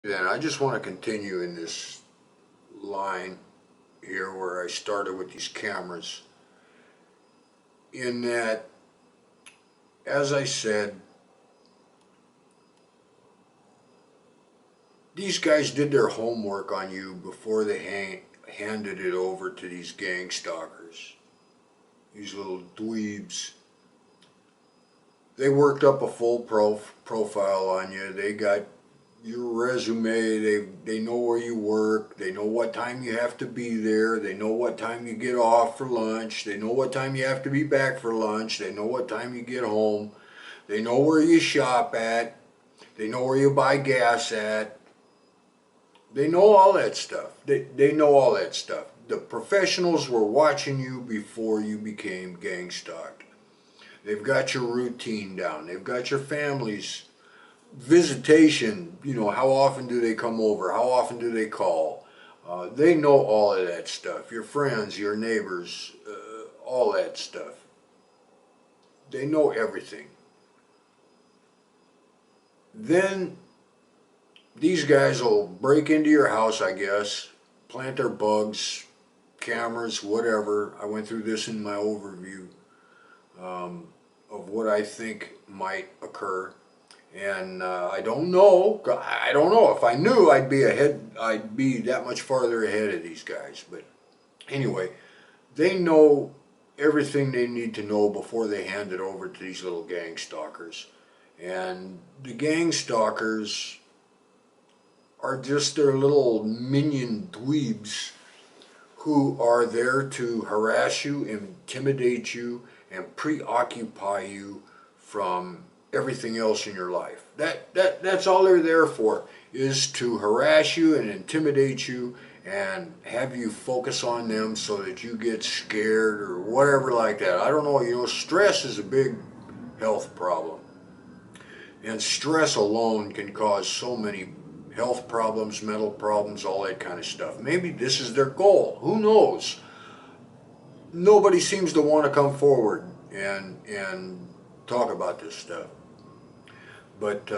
Then I just want to continue in this line here where I started with these cameras. In that, as I said, these guys did their homework on you before they handed it over to these gang stalkers. These little dweebs. They worked up a full profile on you. They got your resume. They know where you work. They know what time you have to be there. They know what time you get off for lunch. They know what time you have to be back for lunch. They know what time you get home. They know where you shop at. They know where you buy gas at. They know all that stuff. They know all that stuff. The professionals were watching you before you became gang stalked. They've got your routine down. They've got your family's visitation. You know, how often do they come over? How often do they call? They know all of that stuff. Your friends, your neighbors, all that stuff. They know everything. Then these guys will break into your house, I guess, plant their bugs, cameras, whatever. I went through this in my overview of what I think might occur. And I don't know. I don't know. If I knew, I'd be ahead. I'd be that much farther ahead of these guys. But anyway, they know everything they need to know before they hand it over to these little gang stalkers. And the gang stalkers are just their little minion dweebs who are there to harass you, intimidate you, and preoccupy you from everything else in your life. That's all they're there for, is to harass you and intimidate you and have you focus on them so that you get scared or whatever like that. I don't know, stress is a big health problem. And stress alone can cause so many health problems, mental problems, all that kind of stuff. Maybe this is their goal. Who knows? Nobody seems to want to come forward and talk about this stuff. But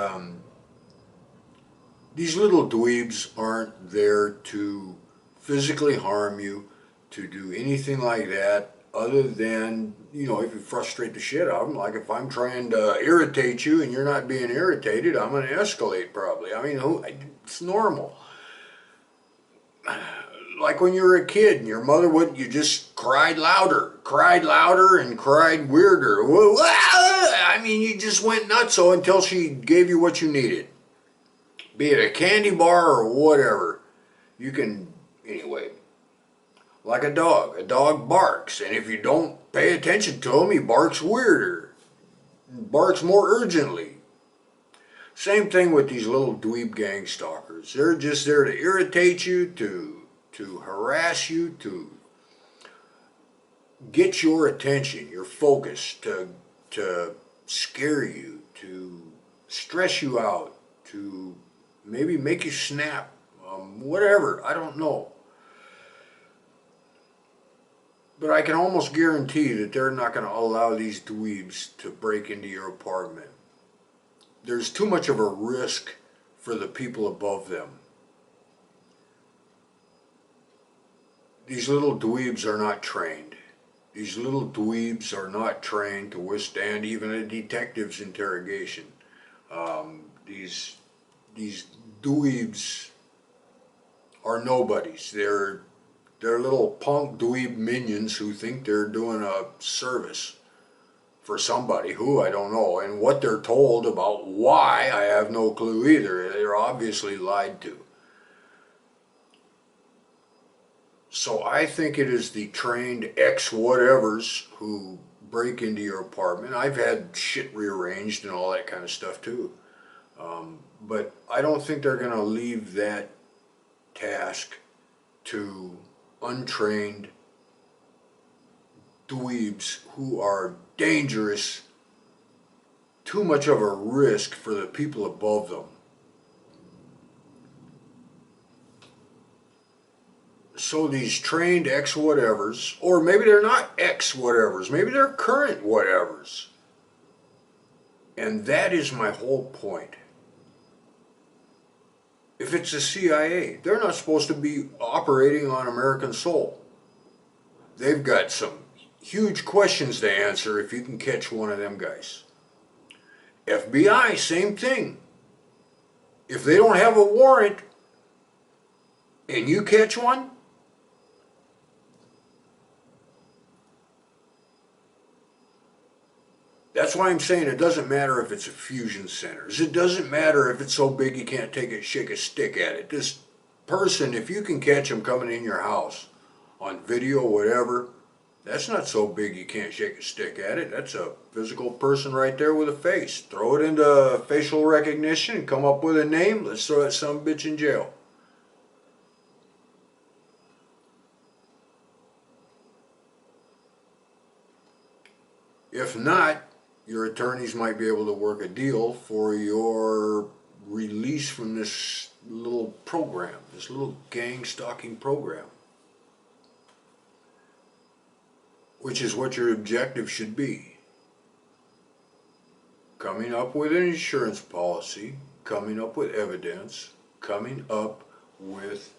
these little dweebs aren't there to physically harm you, to do anything like that, other than, if you frustrate the shit out of them. Like if I'm trying to irritate you and you're not being irritated, I'm going to escalate probably. I mean, it's normal. Like when you were a kid and your mother you just cried louder and cried weirder. I mean, you just went nuts until she gave you what you needed. Be it a candy bar or whatever. You can, anyway, like a dog. A dog barks, and if you don't pay attention to him, he barks weirder, barks more urgently. Same thing with these little dweeb gang stalkers. They're just there to irritate you, to harass you, to get your attention, your focus, to scare you, to stress you out, to maybe make you snap, whatever, I don't know. But I can almost guarantee that they're not going to allow these dweebs to break into your apartment. There's too much of a risk for the people above them. These little dweebs are not trained. These little dweebs are not trained to withstand even a detective's interrogation. These dweebs are nobodies. They're little punk dweeb minions who think they're doing a service for somebody who I don't know, and what they're told about why I have no clue either. They're obviously lied to. So I think it is the trained ex-whatevers who break into your apartment. I've had shit rearranged and all that kind of stuff too. But I don't think they're going to leave that task to untrained dweebs who are dangerous, too much of a risk for the people above them. So these trained ex-whatevers, or maybe they're not ex-whatevers, maybe they're current whatevers. And that is my whole point. If it's the CIA, they're not supposed to be operating on American soil. They've got some huge questions to answer if you can catch one of them guys. FBI, same thing. If they don't have a warrant and you catch one, that's why I'm saying it doesn't matter if it's a fusion centers. It doesn't matter if it's so big you can't shake a stick at it. This person, if you can catch them coming in your house on video, whatever, that's not so big you can't shake a stick at it. That's a physical person right there with a face. Throw it into facial recognition and come up with a name. Let's throw that son of a bitch in jail. If not, your attorneys might be able to work a deal for your release from this little program, this little gang stalking program, which is what your objective should be. Coming up with an insurance policy, coming up with evidence, coming up with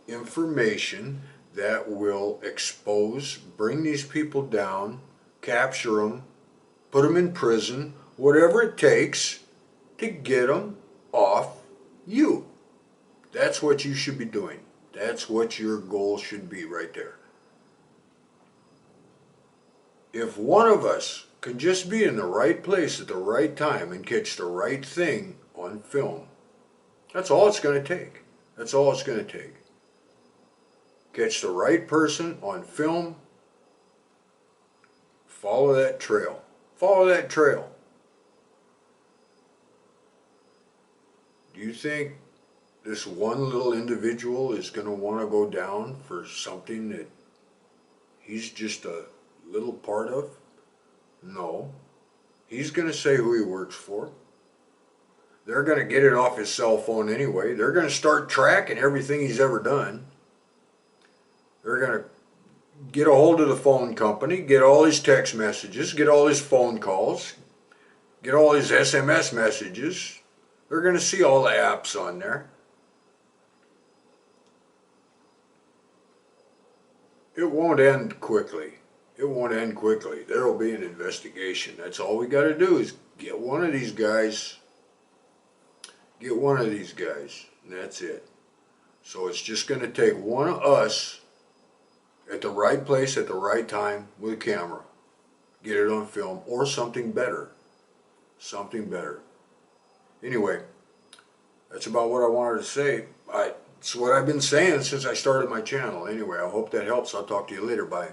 information that will expose, bring these people down, capture them, put them in prison, whatever it takes to get them off you. That's what you should be doing. That's what your goal should be right there. If one of us can just be in the right place at the right time and catch the right thing on film, that's all it's going to take. That's all it's going to take. Catch the right person on film, follow that trail. Follow that trail. Do you think this one little individual is going to want to go down for something that he's just a little part of? No. He's going to say who he works for. They're going to get it off his cell phone anyway. They're going to start tracking everything he's ever done. They're going to get a hold of the phone company, get all his text messages, get all his phone calls, get all his SMS messages. They're going to see all the apps on there. It won't end quickly. It won't end quickly. There will be an investigation. That's all we got to do is get one of these guys. Get one of these guys, and that's it. So it's just going to take one of us at the right place at the right time with a camera. Get it on film or something better. Something better. Anyway, that's about what I wanted to say. It's what I've been saying since I started my channel. Anyway, I hope that helps. I'll talk to you later. Bye.